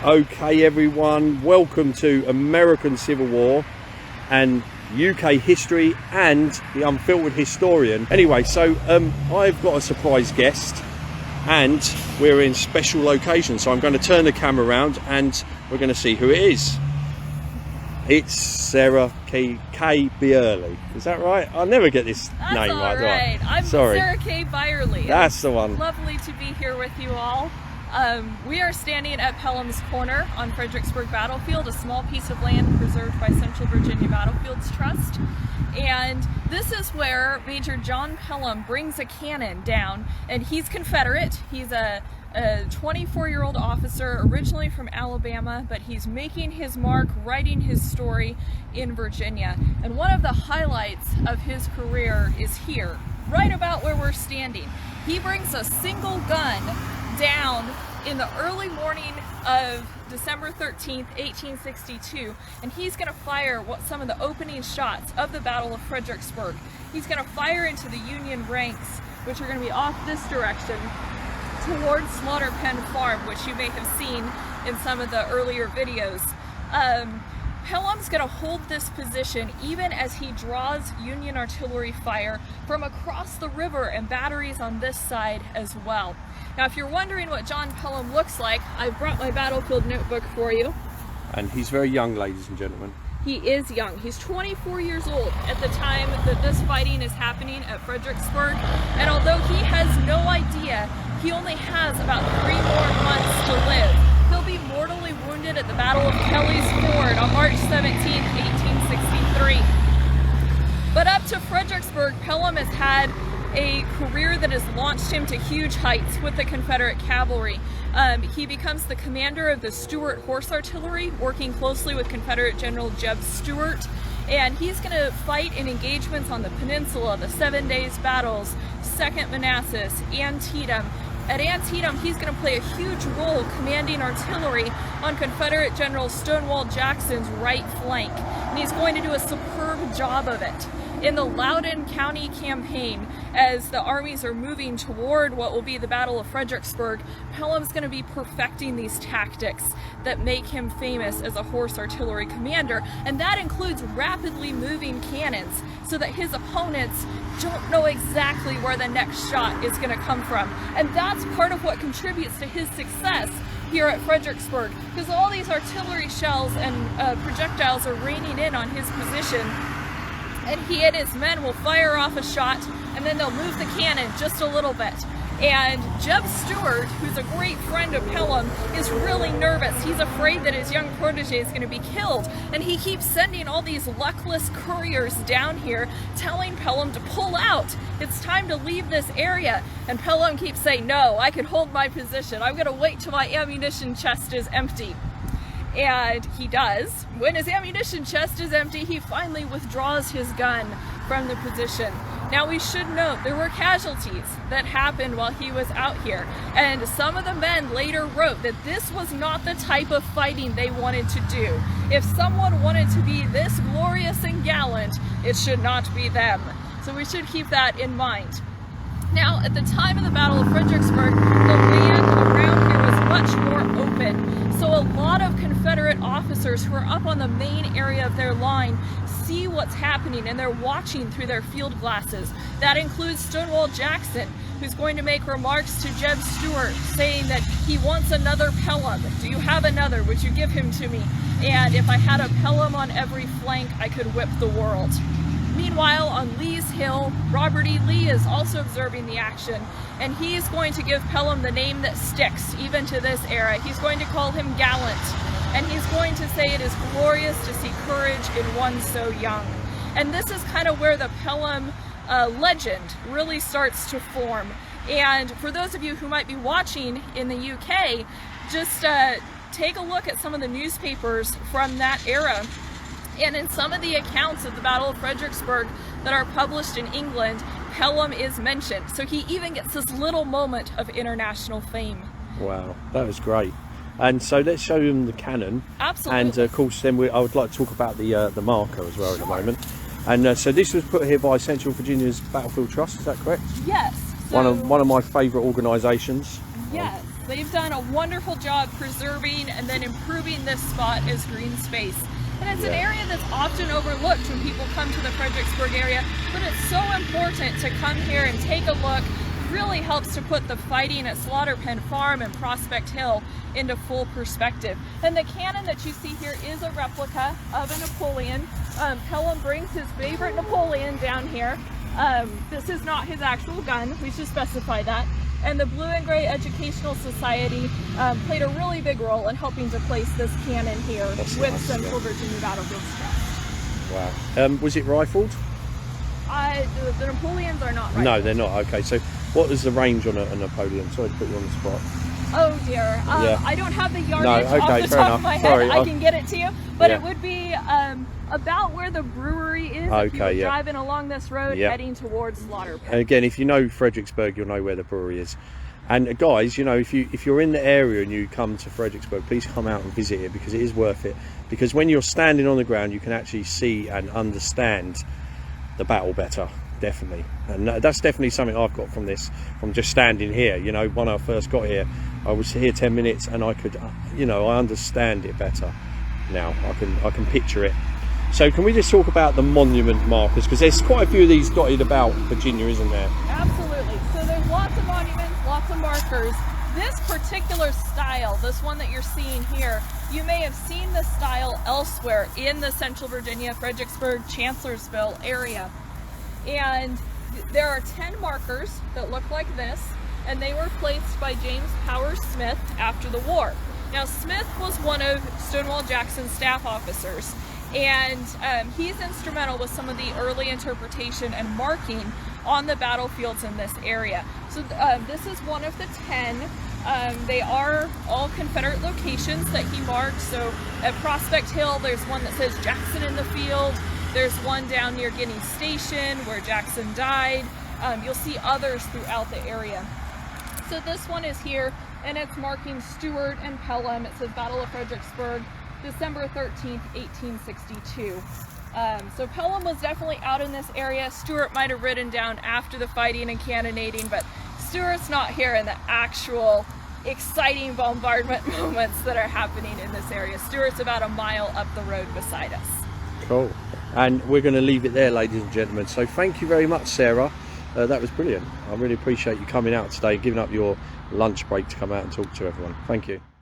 Okay everyone, welcome to American Civil War and UK history and the Unfiltered Historian. Anyway, so I've got a surprise guest and we're in special location, so I'm going to turn the camera around and we're going to see who it is. It's Sarah K. Byerly. Is that right? I'll never get this name right. Right. I'm Sorry. Sarah K. Byerly. That's the one. Lovely to be here with you all. We are standing at Pelham's Corner on Fredericksburg Battlefield, a small piece of land preserved by Central Virginia Battlefields Trust. And this is where Major John Pelham brings a cannon down, and he's Confederate. He's a 24-year-old officer originally from Alabama, but he's making his mark, writing his story in Virginia. And one of the highlights of his career is here, right about where we're standing. He brings a single gun down in the early morning of December 13th, 1862, and he's going to fire some of the opening shots of the Battle of Fredericksburg. He's going to fire into the Union ranks, which are going to be off this direction towards Slaughter Pen Farm, which you may have seen in some of the earlier videos. Pelham's going to hold this position even as he draws Union artillery fire from across the river and batteries on this side as well. Now, if you're wondering what John Pelham looks like, I've brought my battlefield notebook for you. And he's very young, ladies and gentlemen. He is young. He's 24 years old at the time that this fighting is happening at Fredericksburg. And although he has no idea, he only has about 3 more months to live. He'll be mortally wounded at the Battle of Kelly's Ford on March 17, 1863. But up to Fredericksburg, Pelham has had a career that has launched him to huge heights with the Confederate cavalry. He becomes the commander of the Stuart Horse Artillery, working closely with Confederate General Jeb Stuart. And he's going to fight in engagements on the peninsula, the 7 Days Battles, Second Manassas, Antietam. At Antietam, he's going to play a huge role commanding artillery on Confederate General Stonewall Jackson's right flank. And he's going to do a superb job of it. In the Loudoun County campaign, as the armies are moving toward what will be the Battle of Fredericksburg, Pelham's going to be perfecting these tactics that make him famous as a horse artillery commander, and that includes rapidly moving cannons so that his opponents don't know exactly where the next shot is going to come from. And that's part of what contributes to his success here at Fredericksburg, because all these artillery shells and projectiles are raining in on his position, and he and his men will fire off a shot, and then they'll move the cannon just a little bit. And Jeb Stuart, who's a great friend of Pelham, is really nervous. He's afraid that his young protege is going to be killed, and he keeps sending all these luckless couriers down here telling Pelham to pull out. It's time to leave this area. And Pelham keeps saying, no, I can hold my position. I'm going to wait till my ammunition chest is empty. And he does. When his ammunition chest is empty, he finally withdraws his gun from the position. Now, we should note there were casualties that happened while he was out here, and some of the men later wrote that this was not the type of fighting they wanted to do. If someone wanted to be this glorious and gallant, it should not be them. So we should keep that in mind. Now, at the time of the Battle of Fredericksburg, the land around here was much more open. So a lot of Confederate officers who are up on the main area of their line see what's happening, and they're watching through their field glasses. That includes Stonewall Jackson, who's going to make remarks to Jeb Stuart saying that he wants another Pelham. Do you have another? Would you give him to me? And if I had a Pelham on every flank, I could whip the world. Meanwhile, on Lee's Hill, Robert E. Lee is also observing the action, and he's going to give Pelham the name that sticks even to this era. He's going to call him Gallant, and he's going to say it is glorious to see courage in one so young. And this is kind of where the Pelham legend really starts to form. And for those of you who might be watching in the UK, just take a look at some of the newspapers from that era. And in some of the accounts of the Battle of Fredericksburg that are published in England, Pelham is mentioned. So he even gets this little moment of international fame. Wow, that was great. And so let's show them the cannon. Absolutely. And of course, then I would like to talk about the marker as well in a moment. And so this was put here by Central Virginia's Battlefield Trust. Is that correct? Yes. So, one of my favourite organisations. Yes. They've done a wonderful job preserving and then improving this spot as green space. And it's an area that's often overlooked when people come to the Fredericksburg area, but it's so important to come here and take a look. It really helps to put the fighting at Slaughter Pen Farm and Prospect Hill into full perspective. And the cannon that you see here is a replica of a Napoleon. Pelham brings his favorite Napoleon down here. This is not his actual gun, we should specify that. And the Blue and Gray Educational Society played a really big role in helping to place this cannon here with Central Virginia Battlefield Scouts. Wow. Was it rifled? The Napoleons are not rifled. No, they're not. Okay, so what is the range on a Napoleon? Sorry to put you on the spot. Oh dear, I don't have the yardage okay, off the top of my head. Sorry, I can get it to you, but it would be about where the brewery is if you were driving along this road heading towards Slaughter Pen. And again, if you know Fredericksburg, you'll know where the brewery is. And guys, you know, if you're in the area and you come to Fredericksburg, please come out and visit it, because it is worth it. Because when you're standing on the ground, you can actually see and understand the battle better. Definitely. And that's definitely something I've got from this, from just standing here. You know, when I first got here, I was here 10 minutes and I could, you know, I understand it better now. I can picture it. So can we just talk about the monument markers, because there's quite a few of these dotted about Virginia, isn't there? Absolutely. So there's lots of monuments, lots of markers. This particular style, this one that you're seeing here, you may have seen this style elsewhere in the Central Virginia, Fredericksburg, Chancellorsville area. And there are 10 markers that look like this, and they were placed by James Powers Smith after the war. Now, Smith was one of Stonewall Jackson's staff officers, and he's instrumental with some of the early interpretation and marking on the battlefields in this area. So this is one of the 10. They are all Confederate locations that he marked. So at Prospect Hill, there's one that says Jackson in the field. There's one down near Guinea Station where Jackson died. You'll see others throughout the area. So this one is here, and it's marking Stuart and Pelham. It says Battle of Fredericksburg, December 13th, 1862. So Pelham was definitely out in this area. Stuart might have ridden down after the fighting and cannonading, but Stuart's not here in the actual exciting bombardment moments that are happening in this area. Stuart's about a mile up the road beside us. Cool. And we're going to leave it there, ladies and gentlemen. So thank you very much, Sarah. That was brilliant. I really appreciate you coming out today, giving up your lunch break to come out and talk to everyone. Thank you.